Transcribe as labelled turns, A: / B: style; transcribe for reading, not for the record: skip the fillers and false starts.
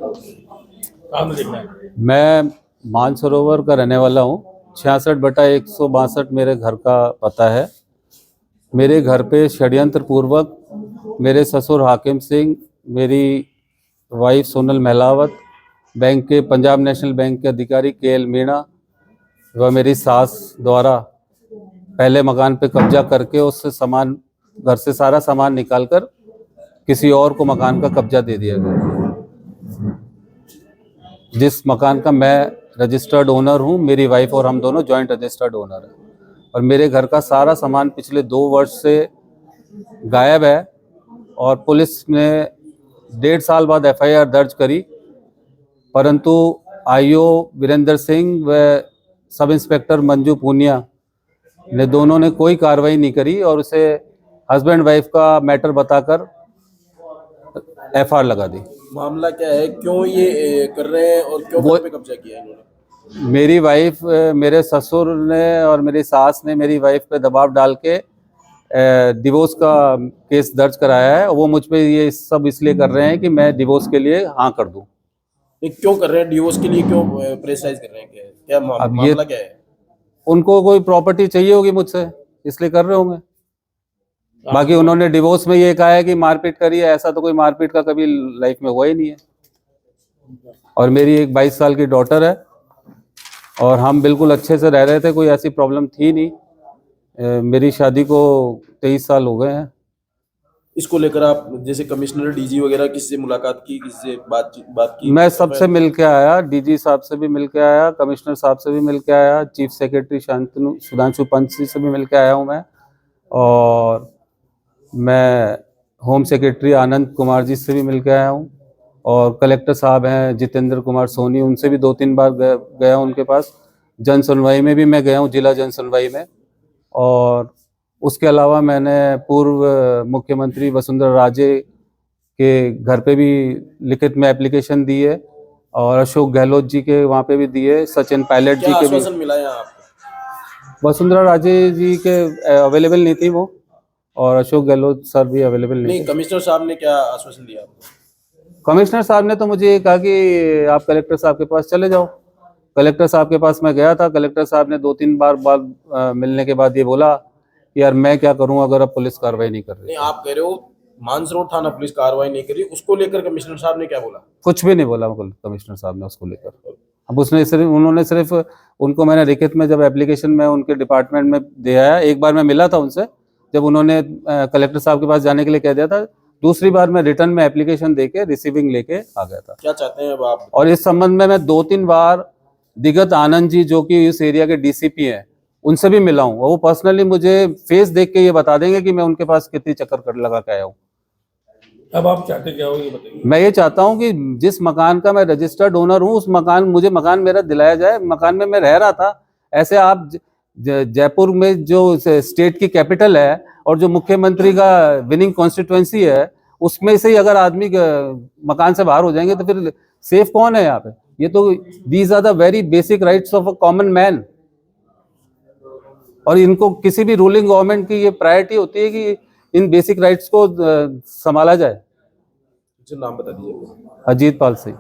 A: सामने देखना है।
B: मैं मानसरोवर का रहने वाला हूँ। 66/162 मेरे घर का पता है। मेरे घर पे षड्यंत्र पूर्वक मेरे ससुर हाकिम सिंह, मेरी वाइफ सोनल महलावत, बैंक के पंजाब नेशनल बैंक के अधिकारी KL मीणा व मेरी सास द्वारा पहले मकान पे कब्जा करके उससे सामान, घर से सारा सामान निकालकर किसी और को मकान का कब्जा दे दिया गया। जिस मकान का मैं रजिस्टर्ड ओनर हूँ, मेरी वाइफ और हम दोनों जॉइंट रजिस्टर्ड ओनर हैं। और मेरे घर का सारा सामान पिछले 2 वर्ष से गायब है। और पुलिस ने 1.5 साल बाद FIR दर्ज करी, परंतु IO वीरेंद्र सिंह व सब इंस्पेक्टर मंजू पूनिया ने दोनों ने कोई कार्रवाई नहीं करी और उसे हस्बैंड वाइफ का मैटर बताकर FIR लगा दी।
A: मामला क्या है, क्यों ये कर रहे हैं और क्यों घर पे कब्जा किया है इन्होंने?
B: मेरी वाइफ, मेरे ससुर ने और मेरी सास ने मेरी वाइफ पे दबाव डाल के डिवोर्स का केस दर्ज कराया है। वो मुझ पे ये सब इसलिए कर रहे हैं कि मैं डिवोर्स के लिए हाँ कर दूं।
A: ये क्यों कर रहे हैं डिवोर्स के लिए, क्यों प्रेशराइज कर रहे हैं? क्या मामला क्या है?
B: उनको कोई प्रॉपर्टी चाहिए होगी मुझसे, इसलिए कर रहे होंगे। बाकी उन्होंने डिवोर्स में ये कहा है कि मारपीट करी है, ऐसा तो कोई मारपीट का कभी लाइफ में हुआ ही नहीं है। और मेरी एक 22 साल की डॉटर है और हम बिल्कुल अच्छे से रह रहे थे, कोई ऐसी प्रॉब्लम थी नहीं। मेरी शादी को 23 साल हो गए हैं।
A: इसको लेकर आप जैसे कमिश्नर, DG वगैरह किससे मुलाकात की, किससे बात की?
B: मैं सबसे मिल के आया, DG साहब से भी मिल के आया, कमिश्नर साहब से भी मिल के आया, चीफ सेक्रेटरी सुधांशु पंत से भी मिल के आया हूँ मैं। और मैं होम सेक्रेटरी आनंद कुमार जी से भी मिल के आया हूँ। और कलेक्टर साहब हैं जितेंद्र कुमार सोनी, उनसे भी 2-3 बार गया हूँ उनके पास। जन सुनवाई में भी मैं गया हूँ, जिला जन सुनवाई में। और उसके अलावा मैंने पूर्व मुख्यमंत्री वसुंधरा राजे के घर पे भी लिखित में एप्लीकेशन दी है और अशोक गहलोत जी के वहाँ पे भी दी है, सचिन पायलट जी के भी।
A: आश्वासन मिला है आपको?
B: वसुंधरा राजे जी के अवेलेबल नहीं थी वो, और अशोक गहलोत सर भी अवेलेबल नहीं।
A: कमिश्नर साहब ने क्या आश्वासन दिया आपको?
B: कमिश्नर साहब ने तो मुझे ये कहा कि आप कलेक्टर साहब के पास चले जाओ। कलेक्टर साहब के पास मैं गया था। कलेक्टर साहब ने 2-3 बार मिलने के बाद ये बोला कि यार मैं क्या करूं अगर अब पुलिस कार्रवाई नहीं कर रही।
A: नहीं, आप कह रहे हो मानसरोवर थाना पुलिस कार्रवाई नहीं करी, उसको लेकर कमिश्नर साहब ने क्या बोला?
B: कुछ भी नहीं बोला कमिश्नर साहब ने उसको लेकर। अब उन्होंने सिर्फ उनको मैंने लिखित में जब एप्लीकेशन में उनके डिपार्टमेंट में दे आया, एक बार मैं मिला था उनसे जब उन्होंने कलेक्टर साहब के पास जाने के लिए कह दिया था। दूसरी बार मैं रिटर्न में एप्लीकेशन देके रिसीविंग लेके आ गया था।
A: क्या चाहते हैं अब आप?
B: और इस संबंध में मैं 2-3 बार दिगत आनंद जी जो कि इस एरिया के DCP हैं, उनसे भी मिला हूँ। वो पर्सनली मुझे फेस देख के ये बता देंगे कि मैं उनके पास कितनी चक्कर लगा के आया हूँ।
A: अब आप चाहते क्या हो ये बताइए?
B: मैं ये चाहता हूँ कि जिस मकान का मैं रजिस्टर्ड ओनर हूँ, उस मुझे मकान मेरा दिलाया जाए। मकान में मैं रह रहा था। ऐसे आप जयपुर में जो स्टेट की कैपिटल है और जो मुख्यमंत्री का विनिंग कॉन्स्टिट्यूएंसी है, उसमें से ही अगर आदमी मकान से बाहर हो जाएंगे तो फिर सेफ कौन है यहाँ पे? ये तो these are the very basic rights of a common man. और इनको किसी भी रूलिंग गवर्नमेंट की ये प्रायोरिटी होती है कि इन बेसिक राइट्स को संभाला जाए।
A: नाम बता दीजिए।
B: अजीत पाल सिंह।